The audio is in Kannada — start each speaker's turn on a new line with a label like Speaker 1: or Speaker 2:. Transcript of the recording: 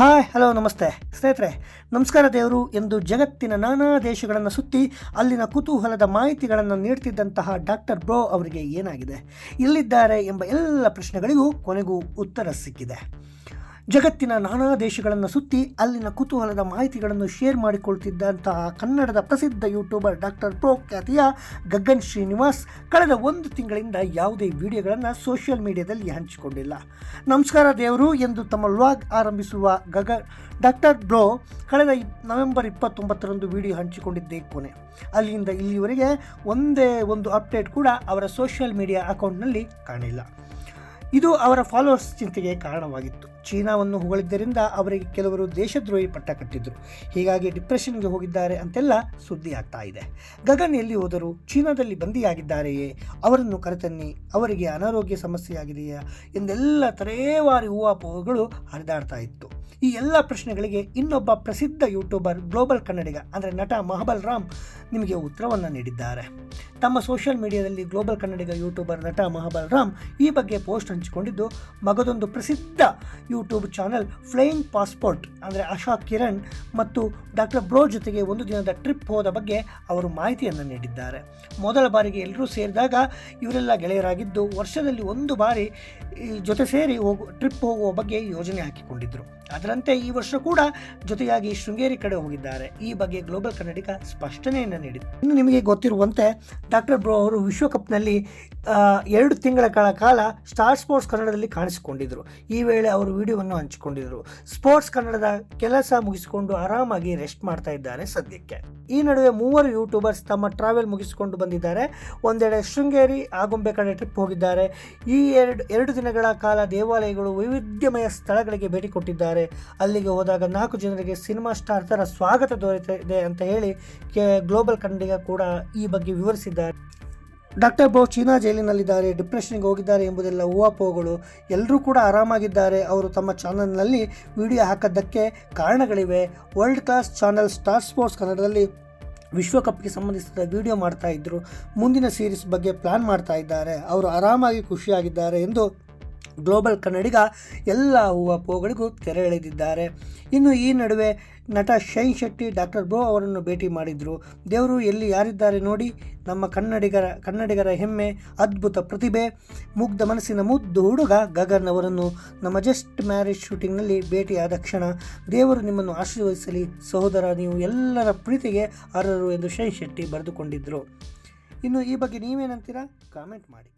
Speaker 1: ಹಾಯ್ ಹಲೋ ನಮಸ್ತೆ ಸ್ನೇಹಿತರೆ, ನಮಸ್ಕಾರ ದೇವರು ಎಂದು ಜಗತ್ತಿನ ನಾನಾ ದೇಶಗಳನ್ನು ಸುತ್ತಿ ಅಲ್ಲಿನ ಕುತೂಹಲದ ಮಾಹಿತಿಗಳನ್ನು ನೀಡ್ತಿದ್ದಂತಹ ಡಾಕ್ಟರ್ ಬ್ರೋ ಅವರಿಗೆ ಏನಾಗಿದೆ, ಎಲ್ಲಿದ್ದಾರೆ ಎಂಬ ಎಲ್ಲ ಪ್ರಶ್ನೆಗಳಿಗೂ ಕೊನೆಗೂ ಉತ್ತರ ಸಿಕ್ಕಿದೆ. ಜಗತ್ತಿನ ನಾನಾ ದೇಶಗಳನ್ನು ಸುತ್ತಿ ಅಲ್ಲಿನ ಕುತೂಹಲದ ಮಾಹಿತಿಗಳನ್ನು ಶೇರ್ ಮಾಡಿಕೊಳ್ತಿದ್ದಂತಹ ಕನ್ನಡದ ಪ್ರಸಿದ್ಧ ಯೂಟ್ಯೂಬರ್ ಡಾಕ್ಟರ್ ಬ್ರೋ ಖ್ಯಾತಿಯ ಗಗನ್ ಶ್ರೀನಿವಾಸ್ ಕಳೆದ 1 ತಿಂಗಳಿಂದ ಯಾವುದೇ ವಿಡಿಯೋಗಳನ್ನು ಸೋಷಿಯಲ್ ಮೀಡಿಯಾದಲ್ಲಿ ಹಂಚಿಕೊಂಡಿಲ್ಲ. ನಮಸ್ಕಾರ ದೇವರು ಎಂದು ತಮ್ಮ ವ್ಲಾಗ್ ಆರಂಭಿಸುವ ಡಾಕ್ಟರ್ ಬ್ರೋ ಕಳೆದ ನವೆಂಬರ್ 29ರಂದು ವಿಡಿಯೋ ಹಂಚಿಕೊಂಡಿದ್ದೇ ಕೊನೆ. ಅಲ್ಲಿಂದ ಇಲ್ಲಿವರೆಗೆ ಒಂದೇ ಒಂದು ಅಪ್ಡೇಟ್ ಕೂಡ ಅವರ ಸೋಷಿಯಲ್ ಮೀಡಿಯಾ ಅಕೌಂಟ್ನಲ್ಲಿ ಕಾಣಿಲ್ಲ. ಇದು ಅವರ ಫಾಲೋವರ್ಸ್ ಚಿಂತೆಗೆ ಕಾರಣವಾಗಿತ್ತು. ಚೀನಾವನ್ನು ಹೊಗಳಿದ್ದರಿಂದ ಅವರಿಗೆ ಕೆಲವರು ದೇಶದ್ರೋಹಿ ಪಟ್ಟ ಕಟ್ಟಿದ್ರು. ಹೀಗಾಗಿ ಡಿಪ್ರೆಷನ್ಗೆ ಹೋಗಿದ್ದಾರೆ ಅಂತೆಲ್ಲ ಸುದ್ದಿ ಆಗ್ತಾ ಇದೆ. ಗಗನ್ ಎಲ್ಲಿ ಹೋದರು? ಚೀನಾದಲ್ಲಿ ಬಂದಿಯಾಗಿದ್ದಾರೆಯೇ? ಅವರನ್ನು ಕರೆತನ್ನಿ, ಅವರಿಗೆ ಅನಾರೋಗ್ಯ ಸಮಸ್ಯೆಯಾಗಿದೆಯಾ ಎಂದೆಲ್ಲ ತರೇವಾರಿ ಊಹಾಪೋಹಗಳು ಹರಿದಾಡ್ತಾ ಇತ್ತು. ಈ ಎಲ್ಲ ಪ್ರಶ್ನೆಗಳಿಗೆ ಇನ್ನೊಬ್ಬ ಪ್ರಸಿದ್ಧ ಯೂಟ್ಯೂಬರ್ ಗ್ಲೋಬಲ್ ಕನ್ನಡಿಗ ಅಂದರೆ ನಟ ಮಹಾಬಲ್ ರಾಮ್ ನಿಮಗೆ ಉತ್ತರವನ್ನು ನೀಡಿದ್ದಾರೆ. ತಮ್ಮ ಸೋಷಿಯಲ್ ಮೀಡಿಯಾದಲ್ಲಿ ಗ್ಲೋಬಲ್ ಕನ್ನಡಿಗ ಯೂಟ್ಯೂಬರ್ ನಟ ಮಹಾಬಲ್ ರಾಮ್ ಈ ಬಗ್ಗೆ ಪೋಸ್ಟ್ ಹಂಚಿಕೊಂಡಿದ್ದು, ಮಗದೊಂದು ಪ್ರಸಿದ್ಧ ಯೂಟ್ಯೂಬ್ ಚಾನಲ್ ಫ್ಲೈಯಿಂಗ್ ಪಾಸ್ಪೋರ್ಟ್ ಅಂದರೆ ಆಶಾ ಕಿರಣ್ ಮತ್ತು ಡಾಕ್ಟರ್ ಬ್ರೋ ಜೊತೆಗೆ 1 ದಿನದ ಟ್ರಿಪ್ ಹೋದ ಬಗ್ಗೆ ಅವರು ಮಾಹಿತಿಯನ್ನು ನೀಡಿದ್ದಾರೆ. ಮೊದಲ ಬಾರಿಗೆ ಎಲ್ಲರೂ ಸೇರಿದಾಗ ಇವರೆಲ್ಲ ಗೆಳೆಯರಾಗಿದ್ದು, ವರ್ಷದಲ್ಲಿ 1 ಬಾರಿ ಜೊತೆ ಸೇರಿ ಟ್ರಿಪ್ ಹೋಗುವ ಬಗ್ಗೆ ಯೋಜನೆ ಹಾಕಿಕೊಂಡಿದ್ದರು. ಅದರಂತೆ ಈ ವರ್ಷ ಕೂಡ ಜೊತೆಯಾಗಿ ಶೃಂಗೇರಿ ಕಡೆ ಹೋಗಿದ್ದಾರೆ. ಈ ಬಗ್ಗೆ ಗ್ಲೋಬಲ್ ಕನ್ನಡಿಗ ಸ್ಪಷ್ಟನೆಯನ್ನು ನೀಡಿದೆ. ಇನ್ನು ನಿಮಗೆ ಗೊತ್ತಿರುವಂತೆ ಡಾಕ್ಟರ್ ಬ್ರೋ ಅವರು ವಿಶ್ವಕಪ್ನಲ್ಲಿ 2 ತಿಂಗಳ ಕಾಲ ಸ್ಟಾರ್ ಸ್ಪೋರ್ಟ್ಸ್ ಕನ್ನಡದಲ್ಲಿ ಕಾಣಿಸಿಕೊಂಡಿದ್ದರು. ಈ ವೇಳೆ ಅವರು ವಿಡಿಯೋವನ್ನು ಹಂಚಿಕೊಂಡಿದ್ದರು. ಸ್ಪೋರ್ಟ್ಸ್ ಕನ್ನಡದ ಕೆಲಸ ಮುಗಿಸಿಕೊಂಡು ಆರಾಮಾಗಿ ರೆಸ್ಟ್ ಮಾಡ್ತಾ ಇದ್ದಾರೆ ಸದ್ಯಕ್ಕೆ. ಈ ನಡುವೆ 3 ಯೂಟ್ಯೂಬರ್ಸ್ ತಮ್ಮ ಟ್ರಾವೆಲ್ ಮುಗಿಸಿಕೊಂಡು ಬಂದಿದ್ದಾರೆ. ಒಂದೆಡೆ ಶೃಂಗೇರಿ, ಆಗುಂಬೆ ಕಡೆ ಟ್ರಿಪ್ ಹೋಗಿದ್ದಾರೆ. ಈ 2 ದಿನಗಳ ಕಾಲ ದೇವಾಲಯಗಳು, ವೈವಿಧ್ಯಮಯ ಸ್ಥಳಗಳಿಗೆ ಭೇಟಿ ಕೊಟ್ಟಿದ್ದಾರೆ. ಅಲ್ಲಿಗೆ ಹೋದಾಗ 4 ಜನರಿಗೆ ಸಿನಿಮಾ ಸ್ಟಾರ್ ಥರ ಸ್ವಾಗತ ದೊರೆತಿದೆ ಅಂತ ಹೇಳಿ ಗ್ಲೋಬಲ್ ಕನ್ನಡಿಗ ಕೂಡ ಈ ಬಗ್ಗೆ ವಿವರಿಸಿದ್ದಾರೆ. ಡಾಕ್ಟರ್ ಬ್ರೋ ಚೀನಾ ಜೈಲಿನಲ್ಲಿದ್ದಾರೆ, ಡಿಪ್ರೆಷನ್ಗೆ ಹೋಗಿದ್ದಾರೆ ಎಂಬುದೆಲ್ಲ ಊಹಾಪೋಹಗಳು. ಎಲ್ಲರೂ ಕೂಡ ಆರಾಮಾಗಿದ್ದಾರೆ. ಅವರು ತಮ್ಮ ಚಾನಲ್ನಲ್ಲಿ ವಿಡಿಯೋ ಹಾಕೋದಕ್ಕೆ ಕಾರಣಗಳಿವೆ. World class channel star sports ಕನ್ನಡದಲ್ಲಿ ವಿಶ್ವಕಪ್ಗೆ ಸಂಬಂಧಿಸಿದ ವಿಡಿಯೋ ಮಾಡ್ತಾ ಇದ್ದರು. ಮುಂದಿನ ಸೀರೀಸ್ ಬಗ್ಗೆ ಪ್ಲಾನ್ ಮಾಡ್ತಾ ಇದ್ದಾರೆ. ಅವರು ಆರಾಮಾಗಿ ಖುಷಿಯಾಗಿದ್ದಾರೆ ಎಂದು ಗ್ಲೋಬಲ್ ಕನ್ನಡಿಗ ಎಲ್ಲ ಊಹಾಪೋಹಗಳಿಗೂ ತೆರೆ ಎಳೆದಿದ್ದಾರೆ. ಇನ್ನು ಈ ನಡುವೆ ನಟ ಶೈನ್ ಶೆಟ್ಟಿ ಡಾಕ್ಟರ್ ಬ್ರೋ ಅವರನ್ನು ಭೇಟಿ ಮಾಡಿದರು. ದೇವರು ಎಲ್ಲಿ ಯಾರಿದ್ದಾರೆ ನೋಡಿ, ನಮ್ಮ ಕನ್ನಡಿಗರ ಹೆಮ್ಮೆ, ಅದ್ಭುತ ಪ್ರತಿಭೆ, ಮುಗ್ಧ ಮನಸ್ಸಿನ ಮುದ್ದು ಹುಡುಗ ಗಗನ್ ಅವರನ್ನು ನಮ್ಮ ಜಸ್ಟ್ ಮ್ಯಾರೇಜ್ ಶೂಟಿಂಗ್ನಲ್ಲಿ ಭೇಟಿಯಾದ ಕ್ಷಣ ದೇವರು ನಿಮ್ಮನ್ನು ಆಶೀರ್ವದಿಸಲಿ ಸಹೋದರ, ನೀವು ಎಲ್ಲರ ಪ್ರೀತಿಗೆ ಅರ್ಹರು ಎಂದು ಶೈನ್ ಶೆಟ್ಟಿ ಬರೆದುಕೊಂಡಿದ್ದರು. ಇನ್ನು ಈ ಬಗ್ಗೆ ನೀವೇನಂತೀರಾ? ಕಾಮೆಂಟ್ ಮಾಡಿ.